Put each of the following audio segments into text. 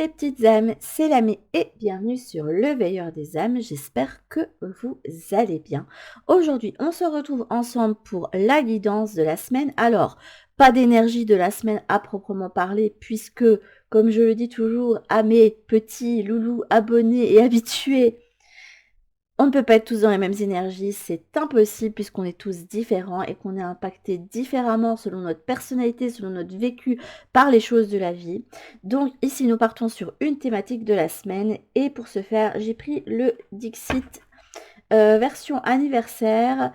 les petites âmes, c'est l'ami et bienvenue sur le Veilleur des âmes. J'espère que vous allez bien. Aujourd'hui, on se retrouve ensemble pour la guidance de la semaine. Alors, pas d'énergie de la semaine à proprement parler puisque, comme je le dis toujours à mes petits loulous abonnés et habitués, on ne peut pas être tous dans les mêmes énergies, c'est impossible puisqu'on est tous différents et qu'on est impacté différemment selon notre personnalité, selon notre vécu par les choses de la vie. Donc ici nous partons sur une thématique de la semaine et pour ce faire j'ai pris le Dixit version anniversaire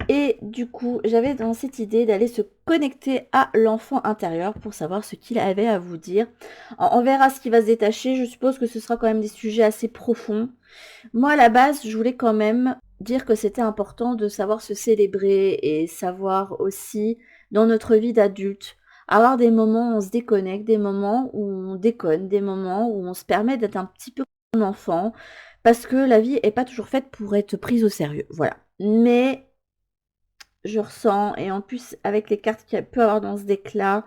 et du coup j'avais dans cette idée d'aller se connecter à l'enfant intérieur pour savoir ce qu'il avait à vous dire. Alors, on verra ce qui va se détacher, je suppose que ce sera quand même des sujets assez profonds. Moi, à la base, je voulais quand même dire que c'était important de savoir se célébrer et savoir aussi, dans notre vie d'adulte, avoir des moments où on se déconnecte, des moments où on déconne, des moments où on se permet d'être un petit peu comme un enfant, parce que la vie est pas toujours faite pour être prise au sérieux. Voilà. Mais je ressens, et en plus, avec les cartes qu'il peut y avoir dans ce deck-là,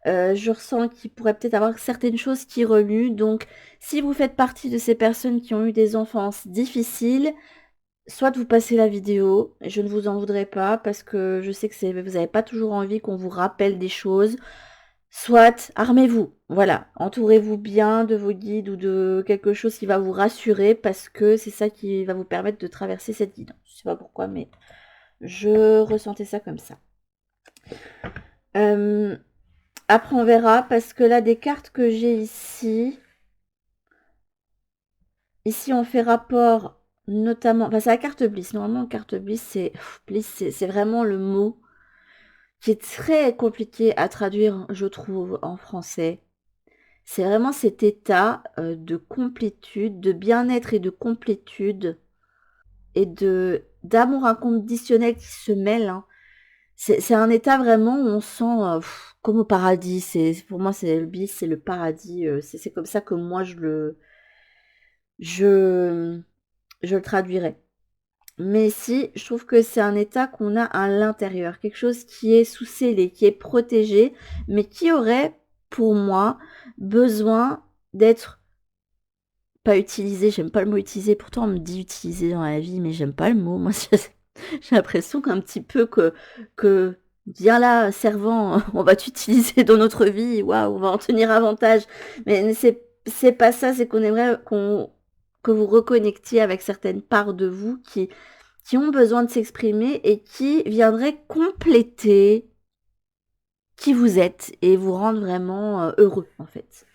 je ressens qu'il pourrait peut-être avoir certaines choses qui remuent. Donc, si vous faites partie de ces personnes qui ont eu des enfances difficiles, soit vous passez la vidéo, et je ne vous en voudrais pas parce que je sais que vous n'avez pas toujours envie qu'on vous rappelle des choses. Soit armez-vous, voilà, entourez-vous bien de vos guides ou de quelque chose qui va vous rassurer parce que c'est ça qui va vous permettre de traverser cette guidance. Je sais pas pourquoi, mais je ressentais ça comme ça. Après, on verra parce que là, des cartes que j'ai ici, on fait rapport notamment, enfin, c'est la carte Bliss. Normalement, carte Bliss, c'est vraiment le mot qui est très compliqué à traduire, je trouve, en français. C'est vraiment cet état de complétude, de bien-être et de complétude et d'amour inconditionnel qui se mêle, hein. C'est un état vraiment où on sent comme au paradis. Pour moi, c'est le bliss, c'est le paradis. C'est comme ça que moi je, je le traduirais. Mais si, je trouve que c'est un état qu'on a à l'intérieur, quelque chose qui est sous scellé, qui est protégé, mais qui aurait, pour moi, besoin d'être pas utilisé. J'aime pas le mot utilisé, pourtant on me dit utiliser dans la vie, mais j'aime pas le mot. Moi, j'ai l'impression qu'un petit peu que viens là, servant, on va t'utiliser dans notre vie, waouh, on va en tenir avantage. Mais c'est pas ça, c'est qu'on aimerait que vous reconnectiez avec certaines parts de vous qui ont besoin de s'exprimer et qui viendraient compléter qui vous êtes et vous rendre vraiment heureux en fait.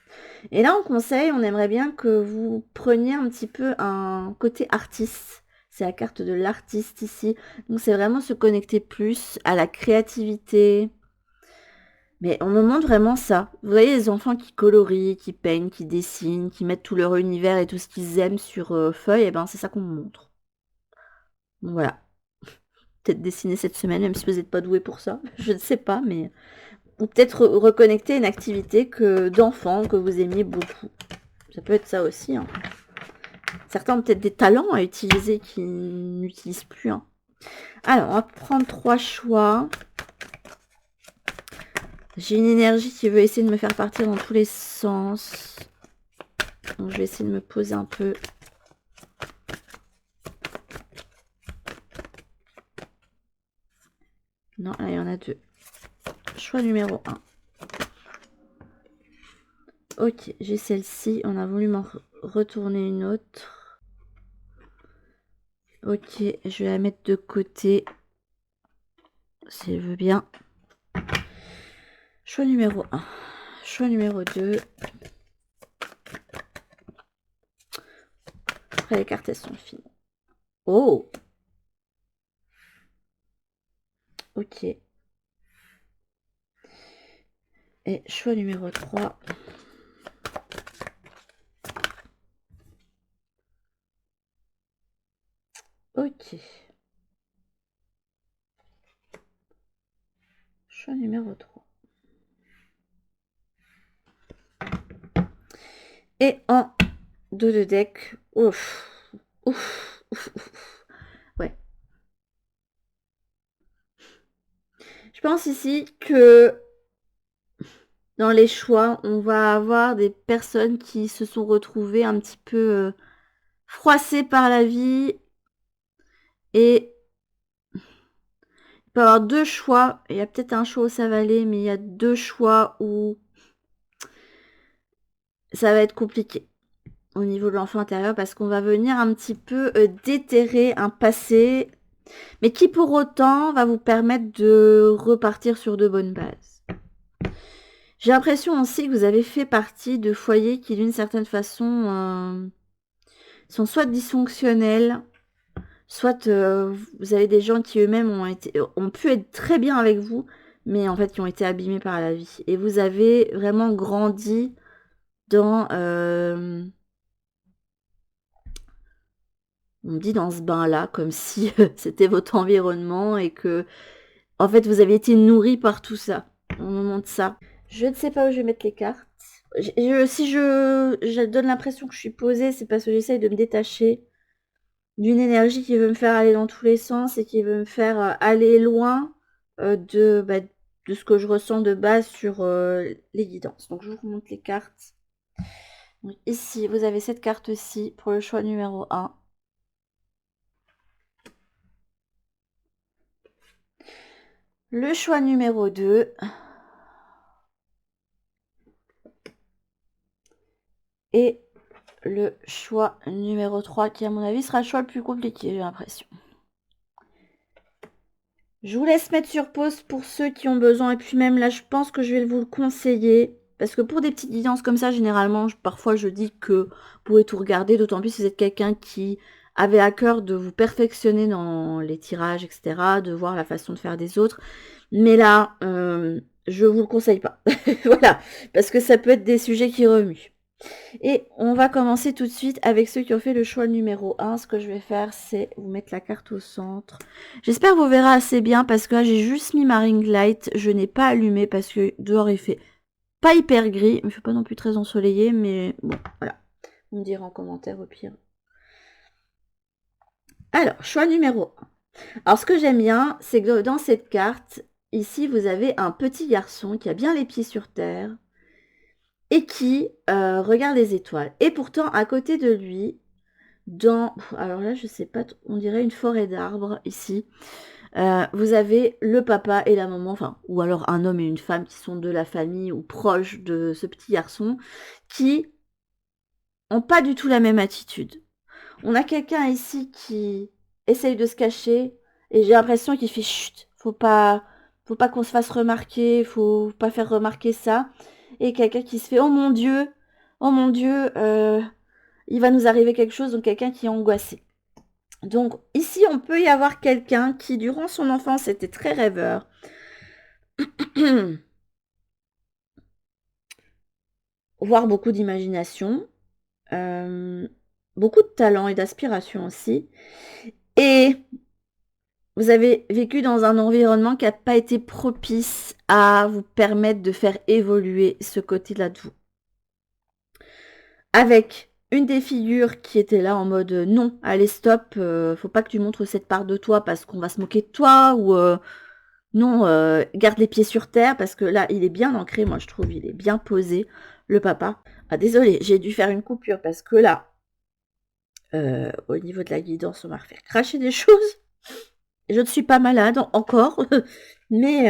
Et là, en conseil, on aimerait bien que vous preniez un petit peu un côté artiste. C'est la carte de l'artiste ici. Donc, c'est vraiment se connecter plus à la créativité. Mais on me montre vraiment ça. Vous voyez les enfants qui colorient, qui peignent, qui dessinent, qui mettent tout leur univers et tout ce qu'ils aiment sur feuille. Et ben, c'est ça qu'on me montre. Donc, voilà. Peut-être dessiner cette semaine, même si vous n'êtes pas doué pour ça. Je ne sais pas, mais... Ou peut-être reconnecter une activité d'enfant que vous aimiez beaucoup. Ça peut être ça aussi, hein. Certains ont peut-être des talents à utiliser qui n'utilisent plus, hein. Alors, on va prendre 3 choix. J'ai une énergie qui veut essayer de me faire partir dans tous les sens. Donc, je vais essayer de me poser un peu. Non, là, il y en a 2. Choix numéro 1. Ok, j'ai celle-ci. On a voulu m'en retourner une autre. Ok, je vais la mettre de côté. Si elle veut bien. Choix numéro 1. Choix numéro 2. Après, les cartes, elles sont fines. Oh! Ok. Et choix numéro 3. Ok. Choix numéro 3. Et en dos de deck. Ouf. Ouf. Ouf. Ouf. Ouais. Je pense ici que dans les choix, on va avoir des personnes qui se sont retrouvées un petit peu froissées par la vie et il peut y avoir deux choix. Il y a peut-être un choix où ça va aller, mais il y a deux choix où ça va être compliqué au niveau de l'enfant intérieur parce qu'on va venir un petit peu déterrer un passé, mais qui pour autant va vous permettre de repartir sur de bonnes bases. J'ai l'impression aussi que vous avez fait partie de foyers qui d'une certaine façon sont soit dysfonctionnels, soit vous avez des gens qui eux-mêmes ont pu être très bien avec vous, mais en fait qui ont été abîmés par la vie. Et vous avez vraiment grandi dans... on me dit dans ce bain-là, comme si c'était votre environnement et que, en fait, vous avez été nourri par tout ça. On me montre ça. Je ne sais pas où je vais mettre les cartes. Si je donne l'impression que je suis posée, c'est parce que j'essaye de me détacher d'une énergie qui veut me faire aller dans tous les sens et qui veut me faire aller loin de ce que je ressens de base sur les guidances. Donc je vous remonte les cartes. Donc, ici, vous avez cette carte-ci pour le choix numéro 1. Le choix numéro 2. Et le choix numéro 3, qui à mon avis sera le choix le plus compliqué, j'ai l'impression. Je vous laisse mettre sur pause pour ceux qui ont besoin. Et puis même là, je pense que je vais vous le conseiller. Parce que pour des petites guidances comme ça, généralement, parfois je dis que vous pouvez tout regarder. D'autant plus si vous êtes quelqu'un qui avait à cœur de vous perfectionner dans les tirages, etc. De voir la façon de faire des autres. Mais là, je vous le conseille pas. Voilà. Parce que ça peut être des sujets qui remuent. Et on va commencer tout de suite avec ceux qui ont fait le choix numéro 1. Ce que je vais faire, c'est vous mettre la carte au centre. J'espère que vous verrez assez bien parce que là, j'ai juste mis ma ring light. Je n'ai pas allumé parce que dehors, il fait pas hyper gris. Il ne fait pas non plus très ensoleillé, mais bon, voilà. Vous me direz en commentaire au pire. Alors, choix numéro 1. Alors, ce que j'aime bien, c'est que dans cette carte, ici, vous avez un petit garçon qui a bien les pieds sur terre et qui regarde les étoiles. Et pourtant, à côté de lui, alors là, je sais pas, on dirait une forêt d'arbres ici. Vous avez le papa et la maman, enfin, ou alors un homme et une femme qui sont de la famille ou proches de ce petit garçon, qui ont pas du tout la même attitude. On a quelqu'un ici qui essaye de se cacher et j'ai l'impression qu'il fait chut, faut pas qu'on se fasse remarquer, faut pas faire remarquer ça. Et quelqu'un qui se fait oh mon Dieu, il va nous arriver quelque chose, donc quelqu'un qui est angoissé. Donc ici, on peut y avoir quelqu'un qui, durant son enfance, était très rêveur. Voire beaucoup d'imagination, beaucoup de talent et d'aspiration aussi. Et vous avez vécu dans un environnement qui n'a pas été propice à vous permettre de faire évoluer ce côté-là de vous. Avec une des figures qui était là en mode non, allez stop, faut pas que tu montres cette part de toi parce qu'on va se moquer de toi ou non, garde les pieds sur terre parce que là il est bien ancré, moi je trouve, il est bien posé, le papa. Ah désolé, j'ai dû faire une coupure parce que là, au niveau de la guidance, on m'a refait cracher des choses. Je ne suis pas malade encore, mais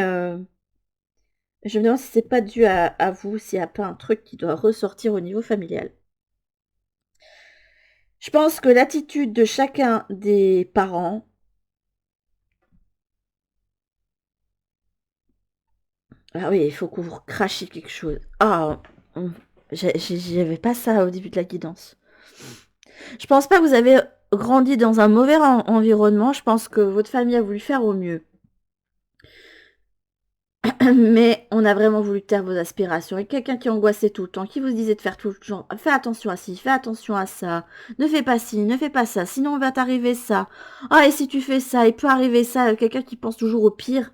je me demande si c'est pas dû à vous, s'il n'y a pas un truc qui doit ressortir au niveau familial. Je pense que l'attitude de chacun des parents ah oui, il faut que vous crachiez quelque chose. Ah, j'avais pas ça au début de la guidance. Je pense pas que vous avez grandi dans un mauvais environnement. Je pense que votre famille a voulu faire au mieux. Mais on a vraiment voulu taire vos aspirations. Et quelqu'un qui angoissait tout le temps, qui vous disait de faire tout le temps, fais attention à ci, fais attention à ça, ne fais pas ci, ne fais pas ça, sinon on va t'arriver ça. Ah, et si tu fais ça, il peut arriver ça. Quelqu'un qui pense toujours au pire.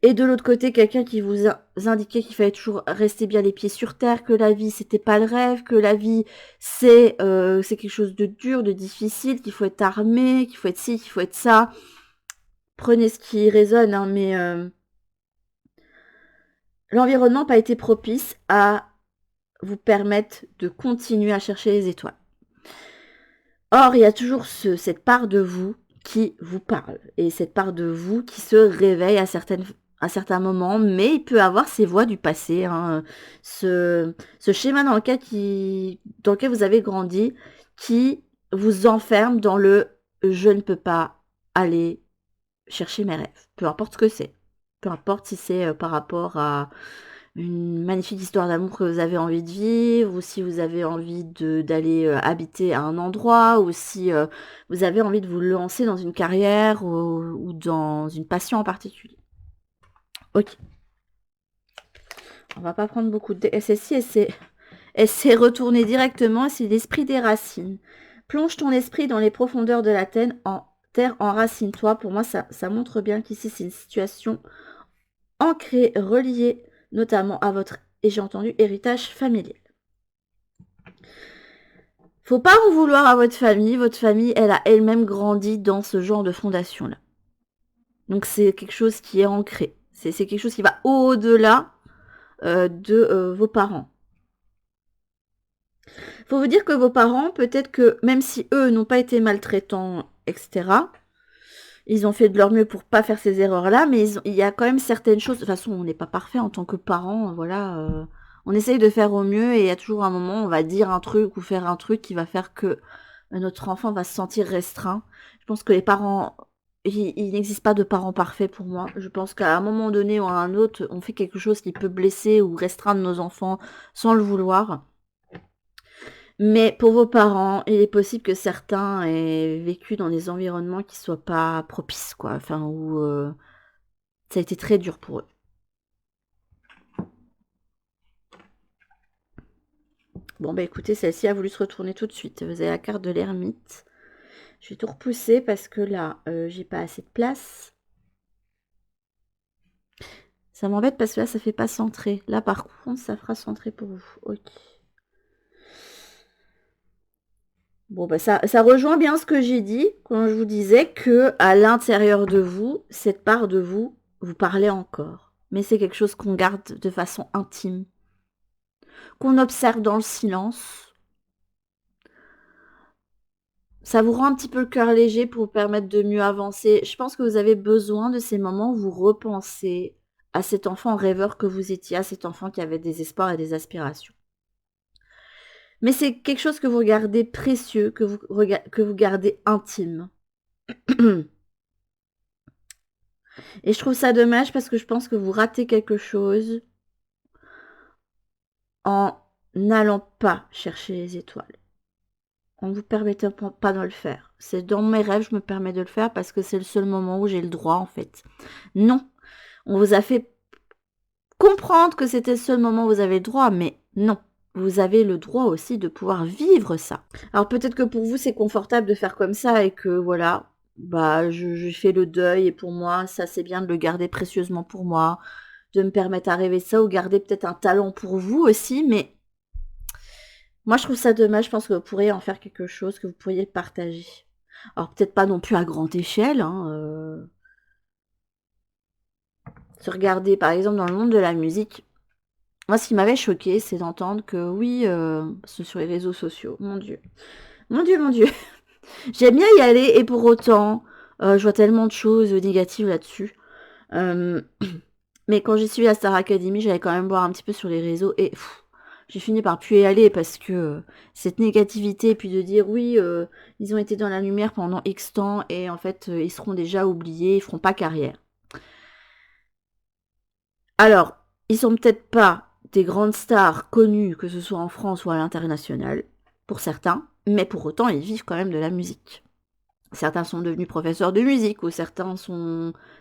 Et de l'autre côté, quelqu'un qui vous indiquait qu'il fallait toujours rester bien les pieds sur terre, que la vie, c'était pas le rêve, que la vie, c'est quelque chose de dur, de difficile, qu'il faut être armé, qu'il faut être ci, qu'il faut être ça. Prenez ce qui résonne, hein, mais l'environnement n'a pas été propice à vous permettre de continuer à chercher les étoiles. Or, il y a toujours cette part de vous qui vous parle et cette part de vous qui se réveille à certains moments, mais il peut avoir ces voix du passé, hein, ce schéma dans lequel vous avez grandi, qui vous enferme dans le je ne peux pas aller chercher mes rêves, peu importe ce que c'est, peu importe si c'est par rapport à une magnifique histoire d'amour que vous avez envie de vivre, ou si vous avez envie d'aller habiter à un endroit, ou si vous avez envie de vous lancer dans une carrière ou dans une passion en particulier. Ok. On va pas prendre beaucoup de... Celle-ci, elle s'est retournée directement, c'est l'esprit des racines. Plonge ton esprit dans les profondeurs de la terre, enracine-toi. Pour moi, ça montre bien qu'ici, c'est une situation ancrée, reliée notamment à votre, et j'ai entendu, héritage familial. Faut pas en vouloir à votre famille. Votre famille, elle a elle-même grandi dans ce genre de fondation-là. Donc c'est quelque chose qui est ancré. C'est quelque chose qui va au-delà de vos parents. Faut vous dire que vos parents, peut-être que même si eux n'ont pas été maltraitants, etc., ils ont fait de leur mieux pour pas faire ces erreurs-là, mais il y a quand même certaines choses. De toute façon, on n'est pas parfait en tant que parents, voilà. On essaye de faire au mieux et il y a toujours un moment, on va dire un truc ou faire un truc qui va faire que notre enfant va se sentir restreint. Je pense que les parents, il n'existe pas de parents parfaits pour moi. Je pense qu'à un moment donné ou à un autre, on fait quelque chose qui peut blesser ou restreindre nos enfants sans le vouloir. Mais pour vos parents, il est possible que certains aient vécu dans des environnements qui soient pas propices, quoi. Enfin, où ça a été très dur pour eux. Bon, bah écoutez, celle-ci a voulu se retourner tout de suite. Vous avez la carte de l'ermite. Je vais tout repousser parce que là, j'ai pas assez de place. Ça m'embête parce que là, ça fait pas centrer. Là, par contre, ça fera centrer pour vous. Ok. Bon, bah ça rejoint bien ce que j'ai dit quand je vous disais que à l'intérieur de vous, cette part de vous, vous parlez encore. Mais c'est quelque chose qu'on garde de façon intime, qu'on observe dans le silence. Ça vous rend un petit peu le cœur léger pour vous permettre de mieux avancer. Je pense que vous avez besoin de ces moments où vous repensez à cet enfant rêveur que vous étiez, à cet enfant qui avait des espoirs et des aspirations. Mais c'est quelque chose que vous regardez précieux, que vous gardez intime. Et je trouve ça dommage parce que je pense que vous ratez quelque chose en n'allant pas chercher les étoiles. En ne vous permettant pas de le faire. C'est dans mes rêves, je me permets de le faire parce que c'est le seul moment où j'ai le droit, en fait. Non. On vous a fait comprendre que c'était le seul moment où vous avez le droit, mais non. Vous avez le droit aussi de pouvoir vivre ça. Alors peut-être que pour vous, c'est confortable de faire comme ça et que voilà, bah je fais le deuil et pour moi, ça c'est bien de le garder précieusement pour moi, de me permettre à rêver ça ou garder peut-être un talent pour vous aussi, mais moi je trouve ça dommage, je pense que vous pourriez en faire quelque chose, que vous pourriez partager. Alors peut-être pas non plus à grande échelle, hein, se regarder par exemple dans le monde de la musique. Moi ce qui m'avait choqué, c'est d'entendre que oui, sur les réseaux sociaux, mon Dieu. Mon Dieu, mon Dieu. J'aime bien y aller et pour autant, je vois tellement de choses négatives là-dessus. Mais quand j'y suis à Star Academy, j'allais quand même voir un petit peu sur les réseaux et j'ai fini par plus y aller parce que cette négativité, puis de dire oui, ils ont été dans la lumière pendant X temps et en fait, ils seront déjà oubliés, ils feront pas carrière. Alors, ils sont peut-être pas des grandes stars connues, que ce soit en France ou à l'international, pour certains, mais pour autant, ils vivent quand même de la musique. Certains sont devenus professeurs de musique ou certains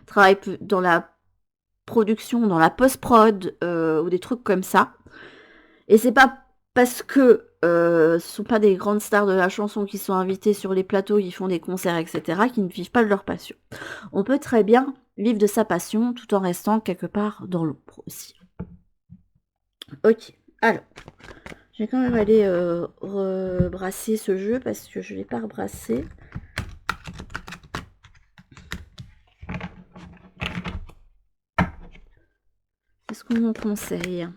travaillent dans la production, dans la post-prod ou des trucs comme ça. Et c'est pas parce que ce sont pas des grandes stars de la chanson qui sont invitées sur les plateaux, qui font des concerts, etc., qui ne vivent pas de leur passion. On peut très bien vivre de sa passion tout en restant quelque part dans l'ombre aussi. Ok, alors, je vais quand même aller rebrasser ce jeu parce que je ne l'ai pas rebrassé. Est-ce Mon conseil.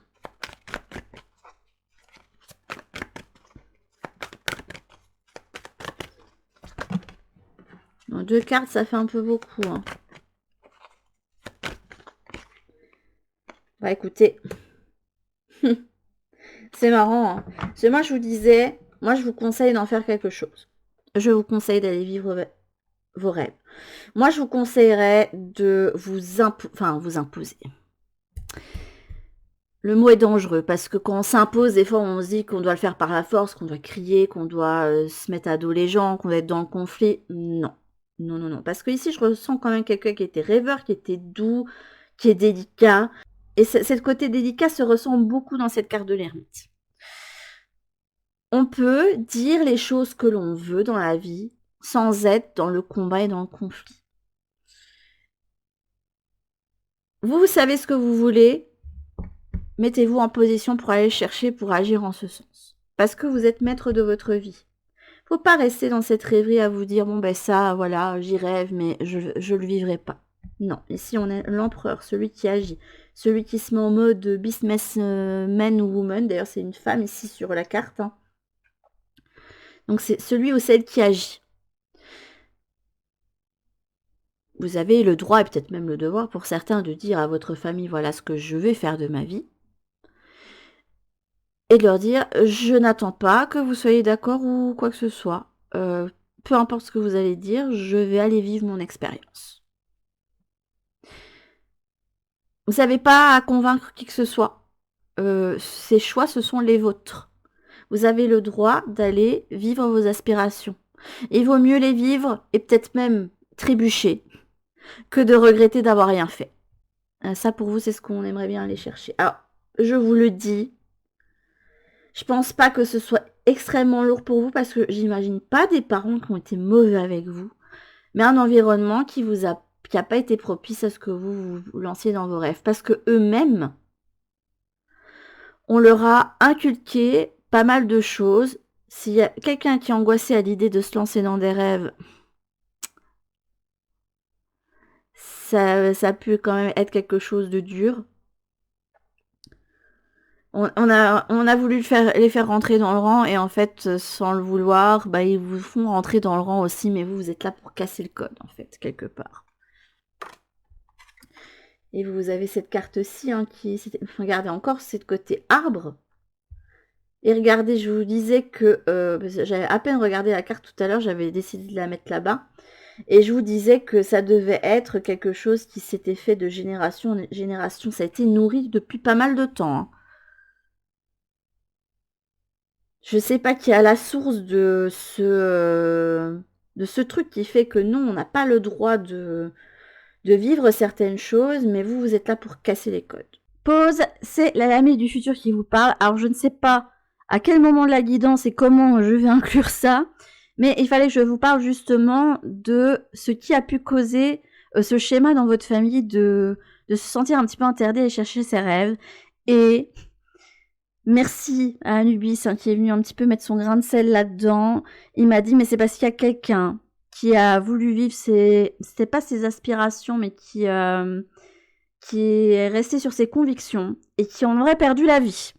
Bon, 2 cartes, ça fait un peu beaucoup. Hein. Bah écoutez, c'est marrant. Hein. Parce que moi, je vous disais, moi, je vous conseille d'en faire quelque chose. Je vous conseille d'aller vivre vos rêves. Moi, je vous conseillerais de vous imposer. Le mot est dangereux parce que quand on s'impose, des fois, on se dit qu'on doit le faire par la force, qu'on doit crier, qu'on doit se mettre à dos les gens, qu'on doit être dans le conflit. Non. Non, non, non. Parce que ici, je ressens quand même quelqu'un qui était rêveur, qui était doux, qui est délicat. Et ce côté délicat se ressent beaucoup dans cette carte de l'ermite. On peut dire les choses que l'on veut dans la vie sans être dans le combat et dans le conflit. Vous savez ce que vous voulez, mettez-vous en position pour aller chercher, pour agir en ce sens. Parce que vous êtes maître de votre vie. Faut pas rester dans cette rêverie à vous dire, bon ben ça, voilà, j'y rêve, mais je le vivrai pas. Non, ici on est l'empereur, celui qui agit, celui qui se met en mode businessman ou woman. D'ailleurs, c'est une femme ici sur la carte. Hein. Donc c'est celui ou celle qui agit. Vous avez le droit et peut-être même le devoir pour certains de dire à votre famille, voilà ce que je vais faire de ma vie. Et de leur dire, je n'attends pas que vous soyez d'accord ou quoi que ce soit. Peu importe ce que vous allez dire, je vais aller vivre mon expérience. Vous n'avez pas à convaincre qui que ce soit. Ces choix, ce sont les vôtres. Vous avez le droit d'aller vivre vos aspirations. Il vaut mieux les vivre et peut-être même trébucher que de regretter d'avoir rien fait. Ça, pour vous, c'est ce qu'on aimerait bien aller chercher. Alors, je vous le dis, je pense pas que ce soit extrêmement lourd pour vous parce que j'imagine pas des parents qui ont été mauvais avec vous, mais un environnement qui a pas été propice à ce que vous lanciez dans vos rêves. Parce que eux-mêmes, on leur a inculqué pas mal de choses. S'il y a quelqu'un qui est angoissé à l'idée de se lancer dans des rêves, ça peut quand même être quelque chose de dur. On a voulu les faire rentrer dans le rang et en fait, sans le vouloir, bah, ils vous font rentrer dans le rang aussi, mais vous êtes là pour casser le code, en fait, quelque part. Et vous avez cette carte-ci, hein, regardez encore, c'est de côté arbre. Et regardez, je vous disais que j'avais à peine regardé la carte tout à l'heure, j'avais décidé de la mettre là-bas. Et je vous disais que ça devait être quelque chose qui s'était fait de génération en génération. Ça a été nourri depuis pas mal de temps. Hein. Je sais pas qui est à la source de ce truc qui fait que non, on n'a pas le droit de vivre certaines choses, mais vous êtes là pour casser les codes. Pause, c'est la Lamé du futur qui vous parle. Alors je ne sais pas à quel moment de la guidance et comment je vais inclure ça, mais il fallait que je vous parle justement de ce qui a pu causer ce schéma dans votre famille de se sentir un petit peu interdit à aller chercher ses rêves. Et merci à Anubis hein, qui est venu un petit peu mettre son grain de sel là-dedans. Il m'a dit mais c'est parce qu'il y a quelqu'un qui a voulu vivre c'était pas ses aspirations mais qui est resté sur ses convictions et qui en aurait perdu la vie.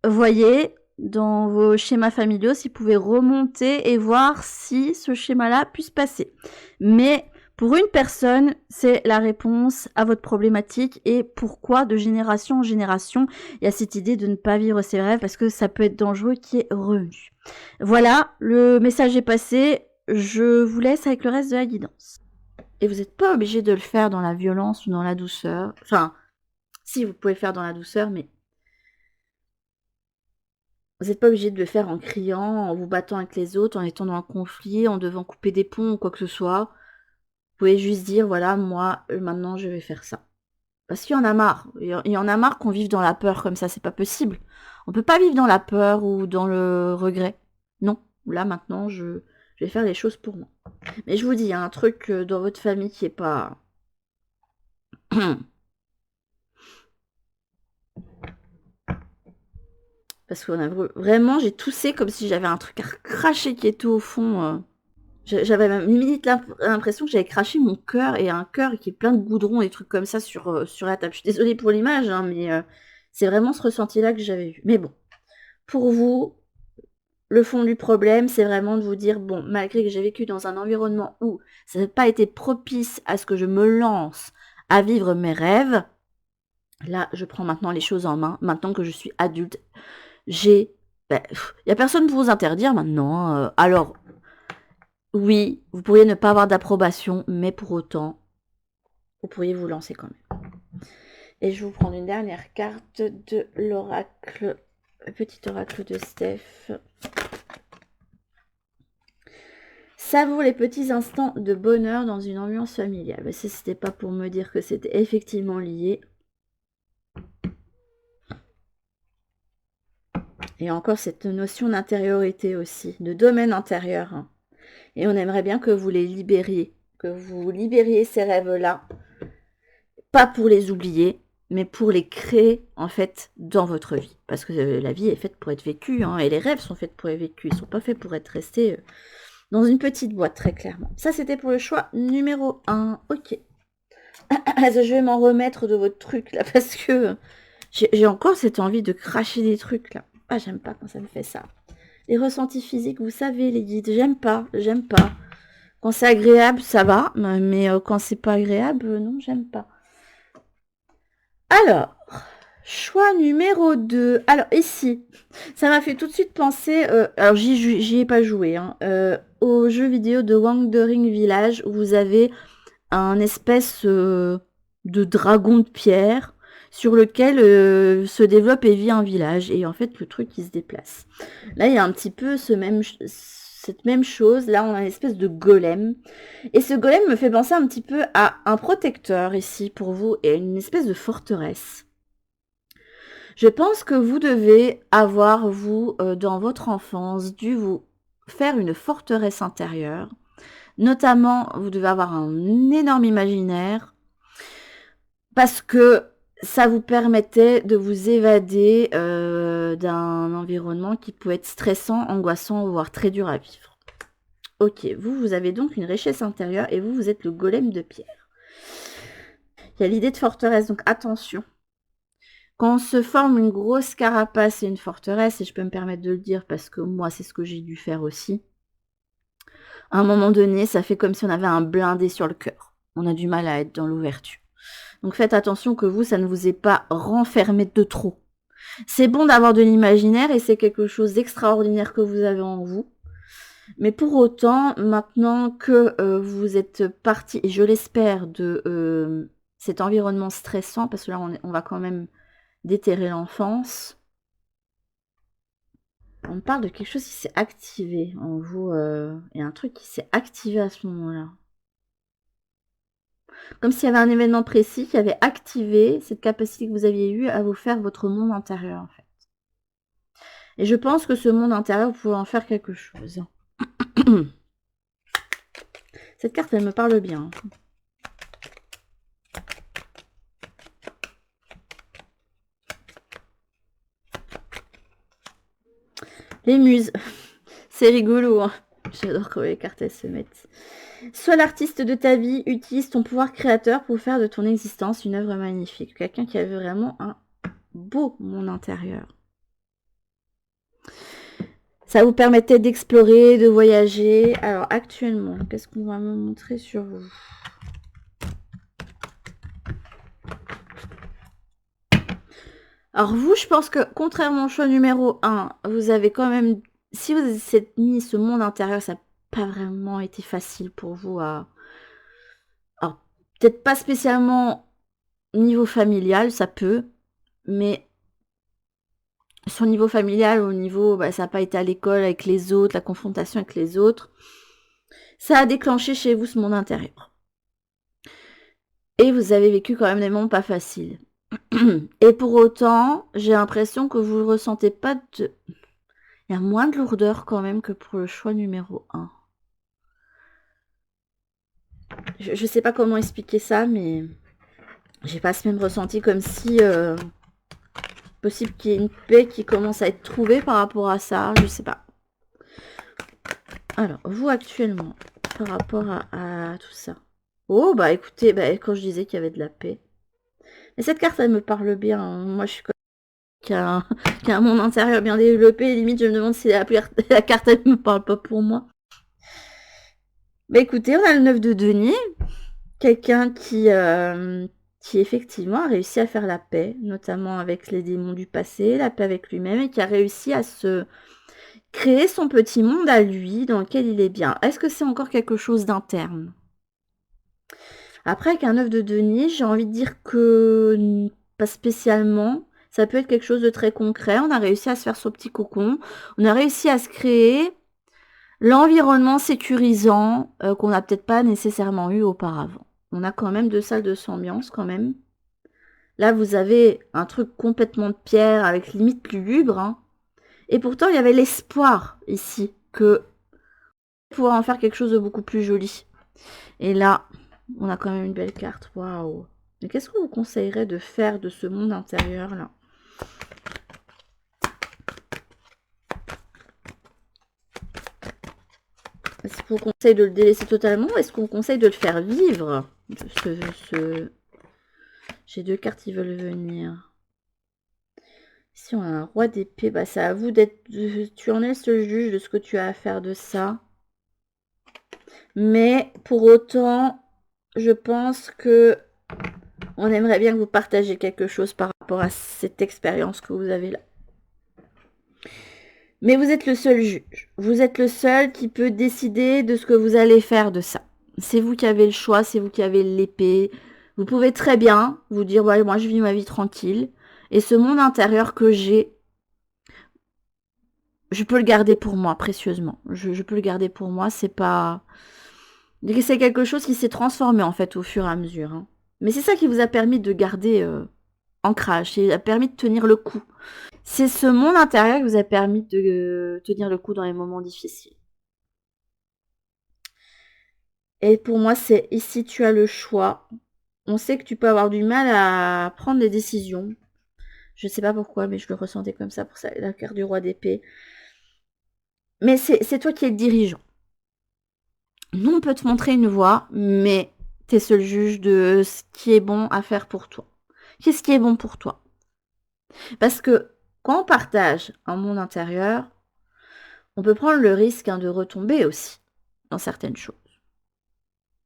Voyez dans vos schémas familiaux s'ils pouvaient remonter et voir si ce schéma-là puisse passer. Mais pour une personne, c'est la réponse à votre problématique et pourquoi de génération en génération, il y a cette idée de ne pas vivre ses rêves parce que ça peut être dangereux qui est revenu. Voilà, le message est passé. Je vous laisse avec le reste de la guidance. Et vous n'êtes pas obligé de le faire dans la violence ou dans la douceur. Enfin, si, vous pouvez le faire dans la douceur, mais vous n'êtes pas obligé de le faire en criant, en vous battant avec les autres, en étant dans un conflit, en devant couper des ponts ou quoi que ce soit. Vous pouvez juste dire, voilà, moi, maintenant, je vais faire ça. Parce qu'il y en a marre. Il y en a marre qu'on vive dans la peur comme ça, c'est pas possible. On peut pas vivre dans la peur ou dans le regret. Non, là, maintenant, je vais faire les choses pour moi. Mais je vous dis, il y a un truc dans votre famille qui est pas... Parce qu'on a vraiment, j'ai toussé comme si j'avais un truc à cracher qui était au fond. J'avais même limite l'impression que j'avais craché mon cœur et un cœur qui est plein de goudron et des trucs comme ça sur la table. Je suis désolée pour l'image, hein, mais c'est vraiment ce ressenti-là que j'avais eu. Mais bon, pour vous, le fond du problème, c'est vraiment de vous dire, bon, malgré que j'ai vécu dans un environnement où ça n'a pas été propice à ce que je me lance à vivre mes rêves, là, je prends maintenant les choses en main. Maintenant que je suis adulte, il n'y a personne pour vous interdire maintenant. Alors, oui, vous pourriez ne pas avoir d'approbation, mais pour autant, vous pourriez vous lancer quand même. Et je vais vous prendre une dernière carte de l'oracle, petit oracle de Steph. Savoure les petits instants de bonheur dans une ambiance familiale. Mais si c'était pas pour me dire que c'était effectivement lié. Et encore cette notion d'intériorité aussi, de domaine intérieur. Hein. Et on aimerait bien que vous les libériez, que vous libériez ces rêves-là, pas pour les oublier, mais pour les créer en fait dans votre vie. Parce que la vie est faite pour être vécue, hein, et les rêves sont faits pour être vécus, ils ne sont pas faits pour être restés dans une petite boîte, très clairement. Ça, c'était pour le choix numéro 1. Ok. Je vais m'en remettre de votre truc, là, parce que j'ai encore cette envie de cracher des trucs, là. Ah, j'aime pas quand ça me fait ça. Les ressentis physiques, vous savez, les guides, j'aime pas. Quand c'est agréable, ça va, mais quand c'est pas agréable, non, j'aime pas. Alors, choix numéro 2. Alors, ici, ça m'a fait tout de suite penser, alors j'y ai pas joué, hein, au jeu vidéo de Wandering Village, où vous avez un espèce de dragon de pierre sur lequel se développe et vit un village. Et en fait, le truc, il se déplace. Là, il y a un petit peu cette même chose. Là, on a une espèce de golem. Et ce golem me fait penser un petit peu à un protecteur ici pour vous et une espèce de forteresse. Je pense que vous devez avoir, vous, dans votre enfance, dû vous faire une forteresse intérieure. Notamment, vous devez avoir un énorme imaginaire parce que ça vous permettait de vous évader d'un environnement qui peut être stressant, angoissant, voire très dur à vivre. Ok, vous avez donc une richesse intérieure et vous êtes le golem de pierre. Il y a l'idée de forteresse, donc attention. Quand on se forme une grosse carapace et une forteresse, et je peux me permettre de le dire parce que moi, c'est ce que j'ai dû faire aussi, à un moment donné, ça fait comme si on avait un blindé sur le cœur. On a du mal à être dans l'ouverture. Donc faites attention que vous, ça ne vous ait pas renfermé de trop. C'est bon d'avoir de l'imaginaire et c'est quelque chose d'extraordinaire que vous avez en vous. Mais pour autant, maintenant que vous êtes parti, et je l'espère, de cet environnement stressant, parce que là, on va quand même déterrer l'enfance. On me parle de quelque chose qui s'est activé en vous. Il y a un truc qui s'est activé à ce moment-là. Comme s'il y avait un événement précis qui avait activé cette capacité que vous aviez eue à vous faire votre monde intérieur, en fait. Et je pense que ce monde intérieur, vous pouvez en faire quelque chose. Cette carte, elle me parle bien. Les muses. C'est rigolo, hein. J'adore quand les cartes, elles se mettent. Sois l'artiste de ta vie, utilise ton pouvoir créateur pour faire de ton existence une œuvre magnifique. Quelqu'un qui avait vraiment un beau monde intérieur. Ça vous permettait d'explorer, de voyager. Alors actuellement, qu'est-ce qu'on va me montrer sur vous? Alors vous, je pense que contrairement au choix numéro 1, vous avez quand même... Si vous avez mis ce monde intérieur, ça n'a pas vraiment été facile pour vous à... Alors, peut-être pas spécialement niveau familial, ça peut, mais sur le niveau familial, au niveau, ça n'a pas été à l'école avec les autres, la confrontation avec les autres, ça a déclenché chez vous ce monde intérieur. Et vous avez vécu quand même des moments pas faciles. Et pour autant, j'ai l'impression que vous ne ressentez pas de... Il y a moins de lourdeur quand même que pour le choix numéro 1. Je ne sais pas comment expliquer ça, mais j'ai pas ce même ressenti, comme si possible qu'il y ait une paix qui commence à être trouvée par rapport à ça, je sais pas. Alors, vous actuellement, par rapport à tout ça? Oh, bah écoutez, bah, quand je disais qu'il y avait de la paix. Et cette carte, elle me parle bien. Hein. Moi, je suis comme qui a un monde intérieur bien développé. Limite, je me demande si la carte, elle me parle pas pour moi. Bah écoutez, on a le 9 de denier. Quelqu'un qui effectivement a réussi à faire la paix, notamment avec les démons du passé, la paix avec lui-même, et qui a réussi à se créer son petit monde à lui, dans lequel il est bien. Est-ce que c'est encore quelque chose d'interne? Après, avec un 9 de denier, j'ai envie de dire que pas spécialement. Ça peut être quelque chose de très concret. On a réussi à se faire son petit cocon. On a réussi à se créer l'environnement sécurisant qu'on n'a peut-être pas nécessairement eu auparavant. On a quand même 2 salles de ambiance quand même. Là, vous avez un truc complètement de pierre avec limite lugubre. Hein. Et pourtant, il y avait l'espoir ici que pouvoir en faire quelque chose de beaucoup plus joli. Et là, on a quand même une belle carte. Waouh. Mais qu'est-ce qu'on vous conseillerait de faire de ce monde intérieur là? Est-ce qu'on conseille de le délaisser totalement ou est-ce qu'on conseille de le faire vivre? J'ai 2 cartes qui veulent venir. Ici, on a un roi d'épée. Bah, c'est à vous d'être... Tu en es le juge de ce que tu as à faire de ça. Mais pour autant, je pense que on aimerait bien que vous partagiez quelque chose par rapport à cette expérience que vous avez là. Mais vous êtes le seul juge. Vous êtes le seul qui peut décider de ce que vous allez faire de ça. C'est vous qui avez le choix, c'est vous qui avez l'épée. Vous pouvez très bien vous dire, ouais, moi je vis ma vie tranquille. Et ce monde intérieur que j'ai, je peux le garder pour moi, précieusement. Je peux le garder pour moi, c'est pas... C'est quelque chose qui s'est transformé en fait au fur et à mesure. Hein. Mais c'est ça qui vous a permis de garder ancrage, qui a permis de tenir le coup. C'est ce monde intérieur qui vous a permis de tenir le coup dans les moments difficiles. Et pour moi, c'est ici tu as le choix. On sait que tu peux avoir du mal à prendre des décisions. Je ne sais pas pourquoi, mais je le ressentais comme ça pour ça, la carte du roi d'épée. Mais c'est toi qui es le dirigeant. Nous, on peut te montrer une voie, mais tu es seul juge de ce qui est bon à faire pour toi. Qu'est-ce qui est bon pour toi? Parce que quand on partage un monde intérieur, on peut prendre le risque de retomber aussi dans certaines choses.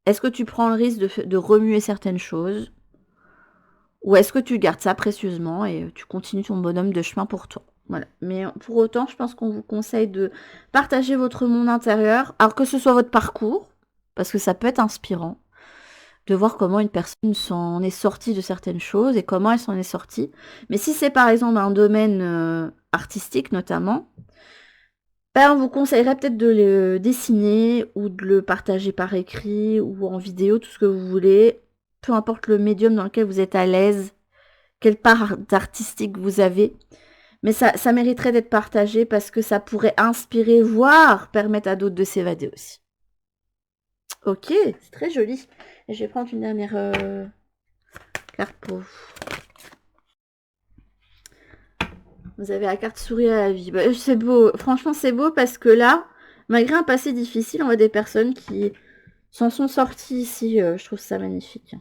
Est-ce que tu prends le risque de remuer certaines choses? Ou est-ce que tu gardes ça précieusement et tu continues ton bonhomme de chemin pour toi? Voilà. Mais pour autant, je pense qu'on vous conseille de partager votre monde intérieur, alors que ce soit votre parcours, parce que ça peut être inspirant, de voir comment une personne s'en est sortie de certaines choses et comment elle s'en est sortie. Mais si c'est par exemple un domaine artistique notamment, ben, on vous conseillerait peut-être de le dessiner ou de le partager par écrit ou en vidéo, tout ce que vous voulez. Peu importe le médium dans lequel vous êtes à l'aise, quelle part artistique vous avez. Mais ça mériterait d'être partagé parce que ça pourrait inspirer, voire permettre à d'autres de s'évader aussi. Ok, c'est très joli. Et je vais prendre une dernière carte pour vous. Vous avez la carte sourire à la vie. Bah, c'est beau. Franchement, c'est beau parce que là, malgré un passé difficile, on voit des personnes qui s'en sont sorties ici. Je trouve ça magnifique.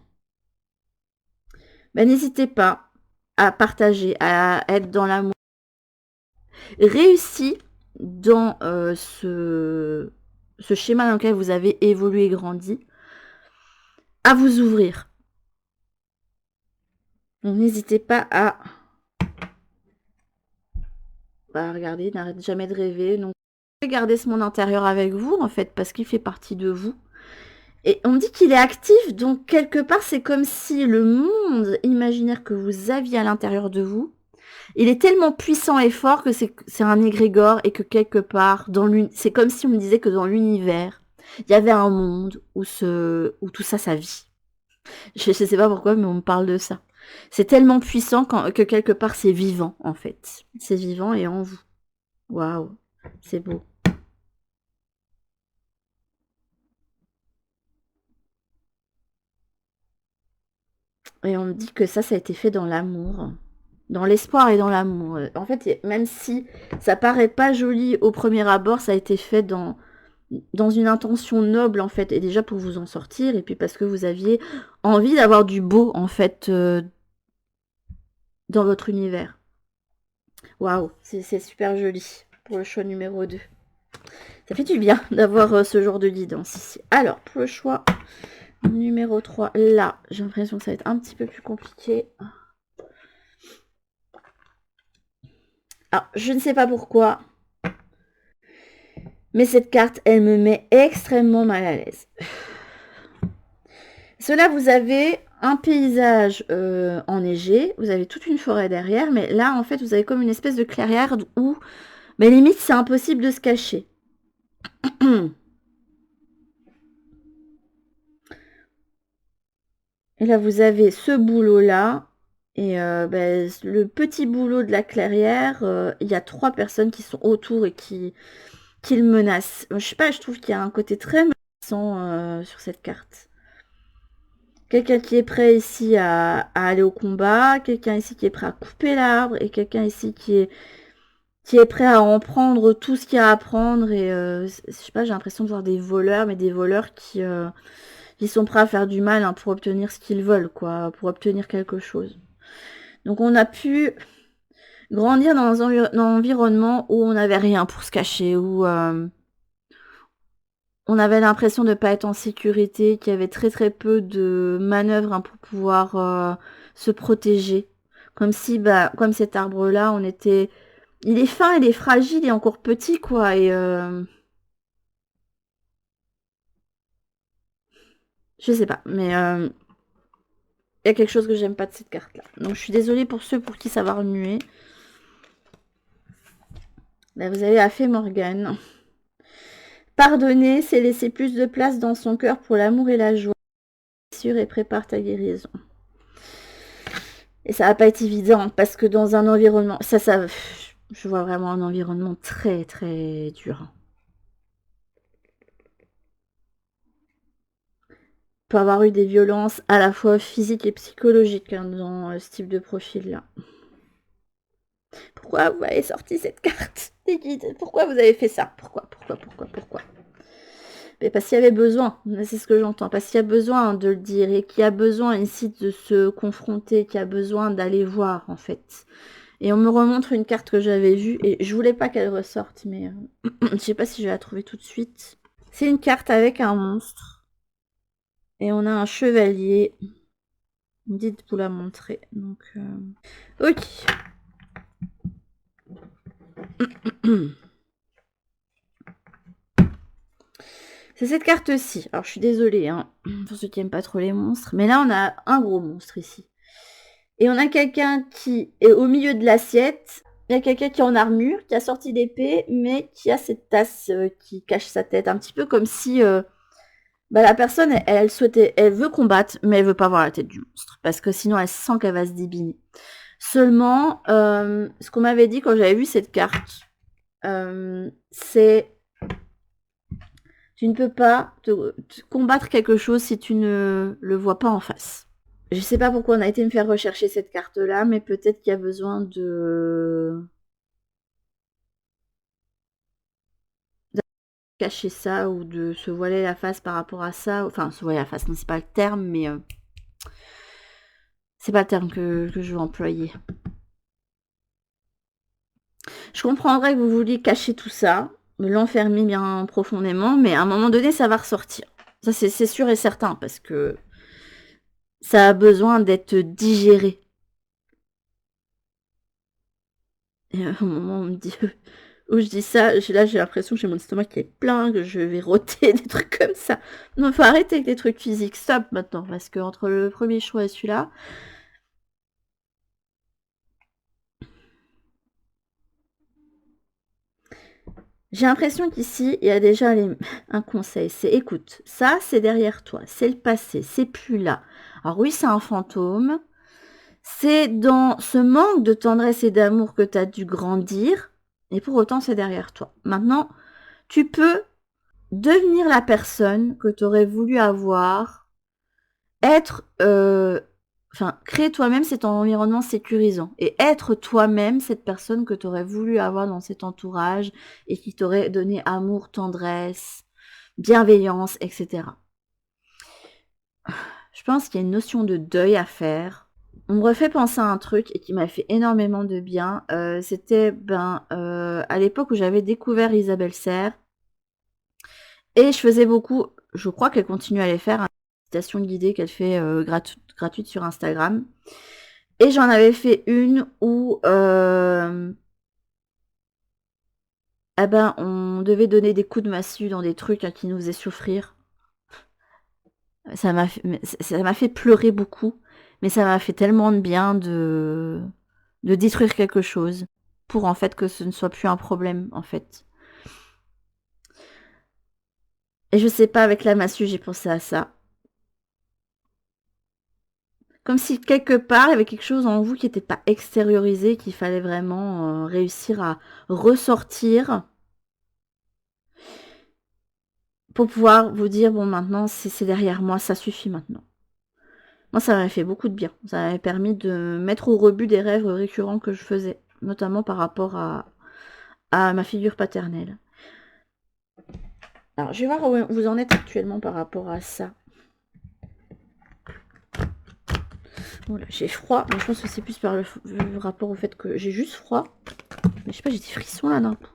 Bah, n'hésitez pas à partager, à être dans l'amour. Réussi dans ce schéma dans lequel vous avez évolué et grandi, à vous ouvrir. Donc n'hésitez pas à regarder, n'arrête jamais de rêver. Donc gardez ce monde intérieur avec vous en fait parce qu'il fait partie de vous. Et on dit qu'il est actif, donc quelque part c'est comme si le monde imaginaire que vous aviez à l'intérieur de vous, il est tellement puissant et fort que c'est un égrégore et que quelque part, c'est comme si on me disait que dans l'univers, il y avait un monde où tout ça, ça vit. Je sais pas pourquoi, mais on me parle de ça. C'est tellement puissant que quelque part, c'est vivant, en fait. C'est vivant et en vous. Waouh, c'est beau. Et on me dit que ça a été fait dans l'amour. Dans l'espoir et dans l'amour. En fait, même si ça paraît pas joli au premier abord, ça a été fait dans dans une intention noble, en fait, et déjà pour vous en sortir, et puis parce que vous aviez envie d'avoir du beau, en fait, dans votre univers. Waouh, c'est super joli pour le choix numéro 2. Ça fait du bien d'avoir ce genre de guidance ici. Alors, pour le choix numéro 3, là, j'ai l'impression que ça va être un petit peu plus compliqué. Alors, je ne sais pas pourquoi, mais cette carte, elle me met extrêmement mal à l'aise. Cela, vous avez un paysage enneigé, vous avez toute une forêt derrière, mais là, en fait, vous avez comme une espèce de clairière où, mais limite, c'est impossible de se cacher. Et là, vous avez ce boulot-là, et le petit boulot de la clairière, il y a 3 personnes qui sont autour et qui le menacent. Je sais pas, je trouve qu'il y a un côté très menaçant sur cette carte. Quelqu'un qui est prêt ici à aller au combat, quelqu'un ici qui est prêt à couper l'arbre, et quelqu'un ici qui est prêt à en prendre tout ce qu'il y a à prendre. Et je sais pas, j'ai l'impression de voir des voleurs, mais des voleurs qui sont prêts à faire du mal, hein, pour obtenir ce qu'ils veulent, quoi, pour obtenir quelque chose. Donc on a pu grandir dans un environnement où on n'avait rien pour se cacher, où on avait l'impression de ne pas être en sécurité, qu'il y avait très très peu de manœuvres, hein, pour pouvoir se protéger. Comme si, comme cet arbre-là, on était... Il est fin, il est fragile, il est encore petit, quoi, et... Je sais pas, mais... il y a quelque chose que j'aime pas de cette carte-là. Donc je suis désolée pour ceux pour qui ça va remuer. Là, vous avez la fée Morgane. Pardonner, c'est laisser plus de place dans son cœur pour l'amour et la joie. Sûr, et prépare ta guérison. Et ça va pas être évident, parce que dans un environnement... je vois vraiment un environnement très très dur. Peut avoir eu des violences à la fois physiques et psychologiques, hein, dans ce type de profil-là. Pourquoi vous avez sorti cette carte des guides? Pourquoi vous avez fait ça? Pourquoi? Mais parce qu'il y avait besoin, c'est ce que j'entends, parce qu'il y a besoin de le dire, et qu'il y a besoin ici de se confronter, qu'il y a besoin d'aller voir, en fait. Et on me remontre une carte que j'avais vue, et je voulais pas qu'elle ressorte, mais je sais pas si je vais la trouver tout de suite. C'est une carte avec un monstre. Et on a un chevalier. Vous me dites de vous la montrer. Donc, ok. C'est cette carte-ci. Alors, je suis désolée, hein, pour ceux qui n'aiment pas trop les monstres. Mais là, on a un gros monstre ici. Et on a quelqu'un qui est au milieu de l'assiette. Il y a quelqu'un qui est en armure, qui a sorti d'épée, mais qui a cette tasse qui cache sa tête. Un petit peu comme si... la personne, elle veut combattre, mais elle veut pas voir la tête du monstre. Parce que sinon, elle sent qu'elle va se débiner. Seulement, ce qu'on m'avait dit quand j'avais vu cette carte, c'est... Tu ne peux pas te combattre quelque chose si tu ne le vois pas en face. Je sais pas pourquoi on a été me faire rechercher cette carte-là, mais peut-être qu'il y a besoin de cacher ça, ou de se voiler la face par rapport à ça. Enfin, se voiler la face, non, c'est pas le terme, mais c'est pas le terme que je veux employer. Je comprendrais que vous vouliez cacher tout ça, l'enfermer bien profondément, mais à un moment donné, ça va ressortir. Ça, c'est sûr et certain, parce que ça a besoin d'être digéré. Et au moment où on me dit... où je dis ça, là j'ai l'impression que j'ai mon estomac qui est plein, que je vais rôter, des trucs comme ça. Non, faut arrêter avec des trucs physiques, stop maintenant, parce que entre le premier choix et celui-là... J'ai l'impression qu'ici, il y a déjà un conseil, c'est écoute, ça c'est derrière toi, c'est le passé, c'est plus là. Alors oui, c'est un fantôme, c'est dans ce manque de tendresse et d'amour que tu as dû grandir, et pour autant c'est derrière toi. Maintenant, tu peux devenir la personne que tu aurais voulu avoir, être... créer toi-même cet environnement sécurisant et être toi-même cette personne que tu aurais voulu avoir dans cet entourage et qui t'aurait donné amour, tendresse, bienveillance, etc. Je pense qu'il y a une notion de deuil à faire. On me refait penser à un truc et qui m'a fait énormément de bien. C'était à l'époque où j'avais découvert Isabelle Serre. Et je faisais beaucoup, je crois qu'elle continue à les faire, une méditation guidée qu'elle fait gratuite sur Instagram. Et j'en avais fait une où on devait donner des coups de massue dans des trucs qui nous faisaient souffrir. Ça m'a fait pleurer beaucoup, mais ça m'a fait tellement de bien de détruire quelque chose pour en fait que ce ne soit plus un problème en fait. Et je sais pas, avec la massue, j'ai pensé à ça. Comme si quelque part, il y avait quelque chose en vous qui n'était pas extériorisé, qu'il fallait vraiment réussir à ressortir pour pouvoir vous dire, bon, maintenant, c'est derrière moi, ça suffit maintenant. Moi, ça m'avait fait beaucoup de bien. Ça m'avait permis de mettre au rebut des rêves récurrents que je faisais, notamment par rapport à ma figure paternelle. Alors, je vais voir où vous en êtes actuellement par rapport à ça. Voilà, j'ai froid, mais je pense que c'est plus par le rapport au fait que j'ai juste froid. Mais je sais pas, j'ai des frissons là d'un coup.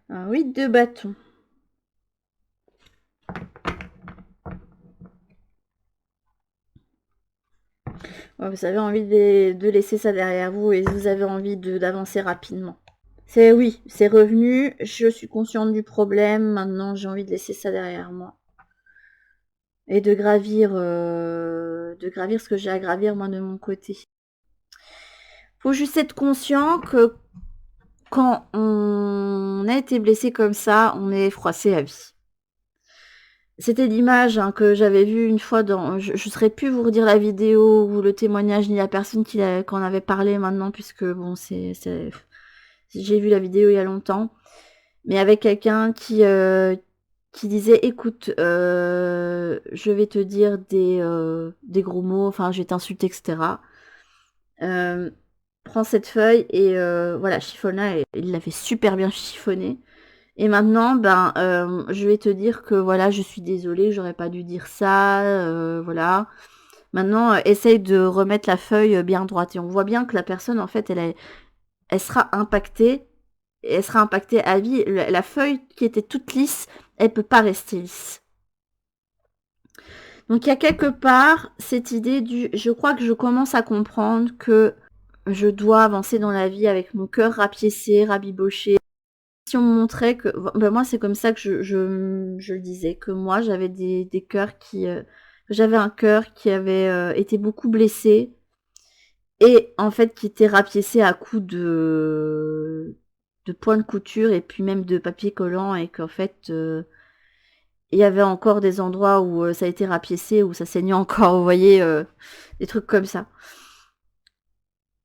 Un 8 de bâton. Ouais, vous avez envie de laisser ça derrière vous et vous avez envie d'avancer rapidement. Oui, c'est revenu, je suis consciente du problème, maintenant j'ai envie de laisser ça derrière moi. Et de gravir ce que j'ai à gravir moi de mon côté. Faut juste être conscient que quand on a été blessé comme ça, on est froissé à vie. C'était l'image que j'avais vue une fois dans... Je ne saurais plus vous redire la vidéo ou le témoignage ni la personne qui en avait parlé maintenant, puisque bon, j'ai vu la vidéo il y a longtemps. Mais avec quelqu'un qui disait, écoute, je vais te dire des gros mots, enfin je vais t'insulter, etc. Prends cette feuille et voilà, chiffonne-la. Et il l'avait super bien chiffonné. Et maintenant, je vais te dire que voilà, je suis désolée, j'aurais pas dû dire ça, voilà. Maintenant, essaye de remettre la feuille bien droite. Et on voit bien que la personne, en fait, elle sera impactée. Et elle sera impactée à vie. La feuille qui était toute lisse, elle peut pas rester lisse. Donc il y a quelque part cette idée je crois que je commence à comprendre que je dois avancer dans la vie avec mon cœur rapiécé, rabiboché. Si on me montrait que... moi, c'est comme ça que je le disais, que moi, j'avais des cœurs qui... j'avais un cœur qui avait été beaucoup blessé et en fait qui était rapiécé à coups de points de couture et puis même de papier collant et qu'en fait... il y avait encore des endroits où ça a été rapiécé, où ça saignait encore, vous voyez, des trucs comme ça.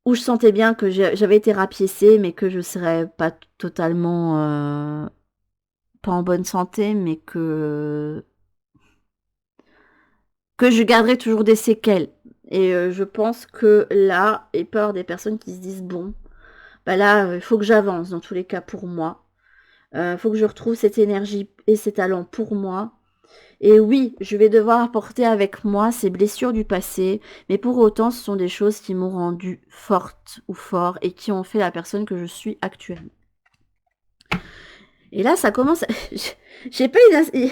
Où je sentais bien que j'avais été rapiécée, mais que je serais pas totalement... pas en bonne santé, mais que je garderai toujours des séquelles. Et je pense que là, et peur des personnes qui se disent, bon, là, il faut que j'avance, dans tous les cas, pour moi. Il faut que je retrouve cette énergie et ces talents pour moi. Et oui, je vais devoir apporter avec moi ces blessures du passé, mais pour autant, ce sont des choses qui m'ont rendue forte ou fort et qui ont fait la personne que je suis actuellement. Et là, ça commence... J'ai pas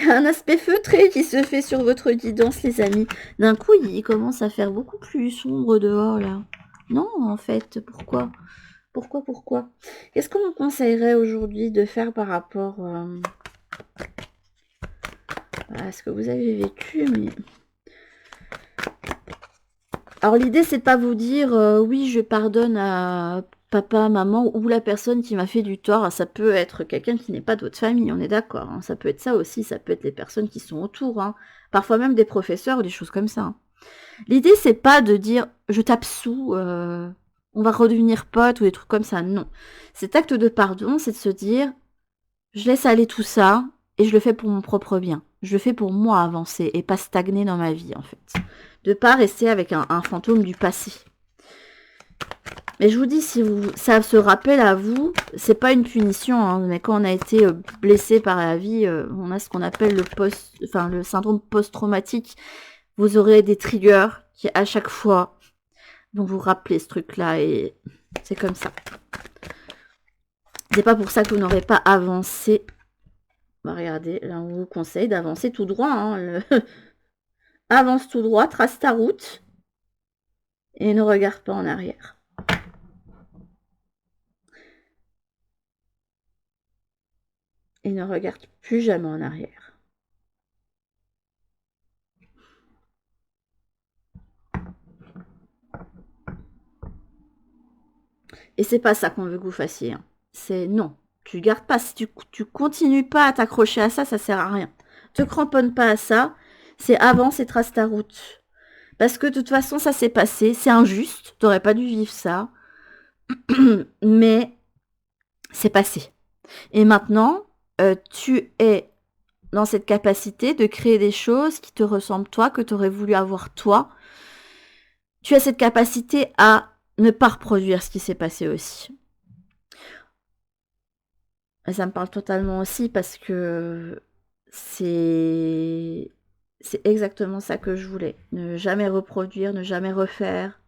un aspect feutré qui se fait sur votre guidance, les amis. D'un coup, il commence à faire beaucoup plus sombre dehors, là. Non, en fait, pourquoi Qu'est-ce qu'on me conseillerait aujourd'hui de faire par rapport à ce que vous avez vécu, mais... Alors, l'idée, c'est de pas vous dire, oui, je pardonne à papa, maman, ou la personne qui m'a fait du tort. Ça peut être quelqu'un qui n'est pas de votre famille, on est d'accord. Hein. Ça peut être ça aussi, ça peut être les personnes qui sont autour. Hein. Parfois même des professeurs ou des choses comme ça. Hein. L'idée, c'est pas de dire, je t'absous, on va redevenir potes ou des trucs comme ça. Non. Cet acte de pardon, c'est de se dire, je laisse aller tout ça et je le fais pour mon propre bien. Je le fais pour moi avancer et pas stagner dans ma vie, en fait. De pas rester avec un fantôme du passé. Mais je vous dis, si ça se rappelle à vous, c'est pas une punition, hein, mais quand on a été blessé par la vie, on a ce qu'on appelle le syndrome post-traumatique. Vous aurez des triggers qui, à chaque fois, vont vous rappeler ce truc-là, et c'est comme ça. C'est pas pour ça que vous n'aurez pas avancé. Bah, regardez, là, on vous conseille d'avancer tout droit. Hein, avance tout droit, trace ta route, et ne regarde pas en arrière. Et ne regarde plus jamais en arrière. Et c'est pas ça qu'on veut que vous fassiez. Hein. C'est non. Tu gardes pas. Si tu continues pas à t'accrocher à ça, ça sert à rien. Te cramponne pas à ça. C'est avance et trace ta route. Parce que de toute façon, ça s'est passé. C'est injuste. T'aurais pas dû vivre ça. Mais c'est passé. Et maintenant, tu es dans cette capacité de créer des choses qui te ressemblent toi, que tu aurais voulu avoir toi. Tu as cette capacité à ne pas reproduire ce qui s'est passé aussi. Et ça me parle totalement aussi parce que c'est exactement ça que je voulais. Ne jamais reproduire, ne jamais refaire,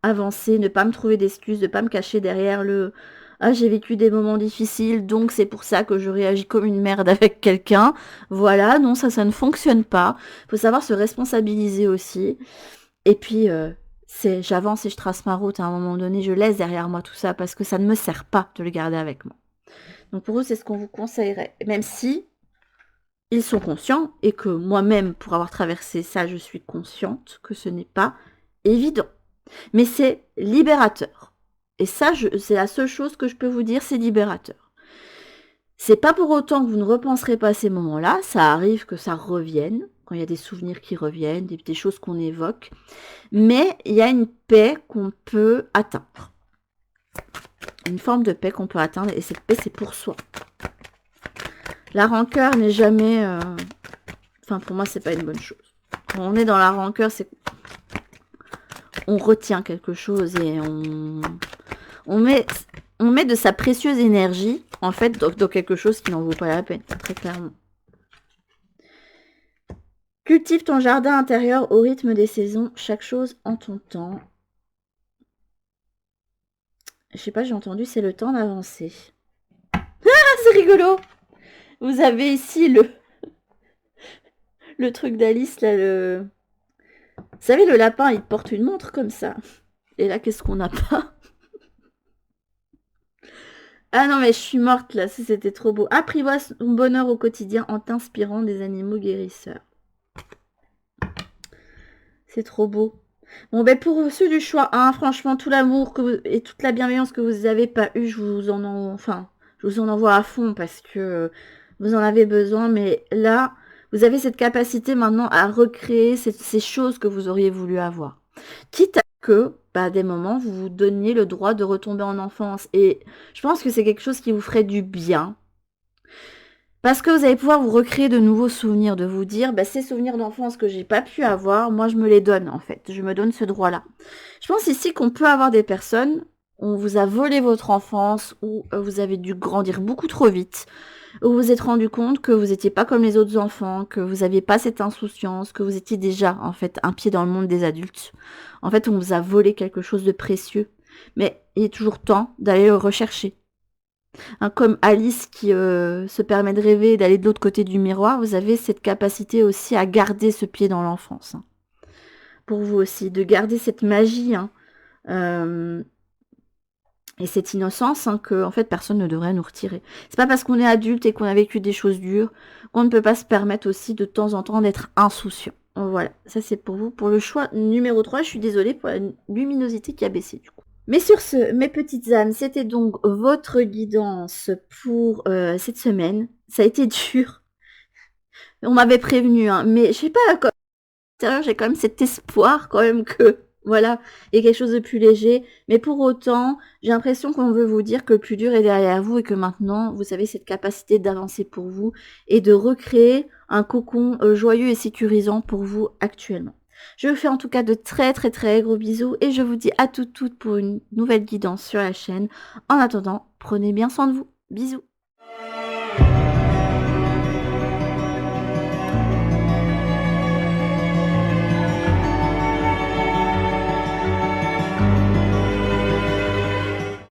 avancer, ne pas me trouver d'excuses, ne pas me cacher derrière le « Ah, j'ai vécu des moments difficiles, donc c'est pour ça que je réagis comme une merde avec quelqu'un. » Voilà, non, ça ne fonctionne pas. Il faut savoir se responsabiliser aussi. Et puis, j'avance et je trace ma route. À un moment donné, je laisse derrière moi tout ça parce que ça ne me sert pas de le garder avec moi. Donc pour eux, c'est ce qu'on vous conseillerait. Même si ils sont conscients et que moi-même, pour avoir traversé ça, je suis consciente que ce n'est pas évident. Mais c'est libérateur. Et ça, c'est la seule chose que je peux vous dire, c'est libérateur. C'est pas pour autant que vous ne repenserez pas à ces moments-là. Ça arrive que ça revienne, quand il y a des souvenirs qui reviennent, des choses qu'on évoque. Mais il y a une paix qu'on peut atteindre. Une forme de paix qu'on peut atteindre, et cette paix, c'est pour soi. La rancœur n'est jamais... Enfin, pour moi, c'est pas une bonne chose. Quand on est dans la rancœur, c'est... On retient quelque chose et on met de sa précieuse énergie, en fait, dans quelque chose qui n'en vaut pas la peine, très clairement. Cultive ton jardin intérieur au rythme des saisons, chaque chose en ton temps. Je sais pas, j'ai entendu, c'est le temps d'avancer. Ah, c'est rigolo! Vous avez ici le truc d'Alice, là, Vous savez, le lapin, il porte une montre comme ça. Et là, qu'est-ce qu'on n'a pas? Ah non, mais je suis morte, là, c'était trop beau. Apprivoise ton bonheur au quotidien en t'inspirant des animaux guérisseurs. C'est trop beau. Bon, ben pour ceux du choix 1, franchement, tout l'amour et toute la bienveillance que vous n'avez pas eu, je vous en envoie à fond parce que vous en avez besoin. Mais là, vous avez cette capacité maintenant à recréer ces choses que vous auriez voulu avoir. Quitte à que, à des moments, vous vous donniez le droit de retomber en enfance. Et je pense que c'est quelque chose qui vous ferait du bien. Parce que vous allez pouvoir vous recréer de nouveaux souvenirs, de vous dire, ces souvenirs d'enfance que j'ai pas pu avoir, moi je me les donne en fait, je me donne ce droit-là. Je pense ici qu'on peut avoir des personnes, on vous a volé votre enfance, ou vous avez dû grandir beaucoup trop vite, où vous vous êtes rendu compte que vous n'étiez pas comme les autres enfants, que vous n'aviez pas cette insouciance, que vous étiez déjà en fait un pied dans le monde des adultes. En fait, on vous a volé quelque chose de précieux, mais il est toujours temps d'aller le rechercher. Hein, comme Alice qui se permet de rêver, d'aller de l'autre côté du miroir, vous avez cette capacité aussi à garder ce pied dans l'enfance. Hein. Pour vous aussi, de garder cette magie hein, et cette innocence hein, que en fait personne ne devrait nous retirer. C'est pas parce qu'on est adulte et qu'on a vécu des choses dures qu'on ne peut pas se permettre aussi de temps en temps d'être insouciant. Voilà, ça c'est pour vous. Pour le choix numéro 3, je suis désolée pour la luminosité qui a baissé du coup. Mais sur ce, mes petites âmes, c'était donc votre guidance pour cette semaine. Ça a été dur. On m'avait prévenu, hein, mais je sais pas, à l'intérieur, j'ai quand même cet espoir quand même que, voilà, il y a quelque chose de plus léger. Mais pour autant, j'ai l'impression qu'on veut vous dire que le plus dur est derrière vous et que maintenant, vous avez cette capacité d'avancer pour vous et de recréer un cocon joyeux et sécurisant pour vous actuellement. Je vous fais en tout cas de très, très, très gros bisous et je vous dis à toutes pour une nouvelle guidance sur la chaîne. En attendant, prenez bien soin de vous. Bisous.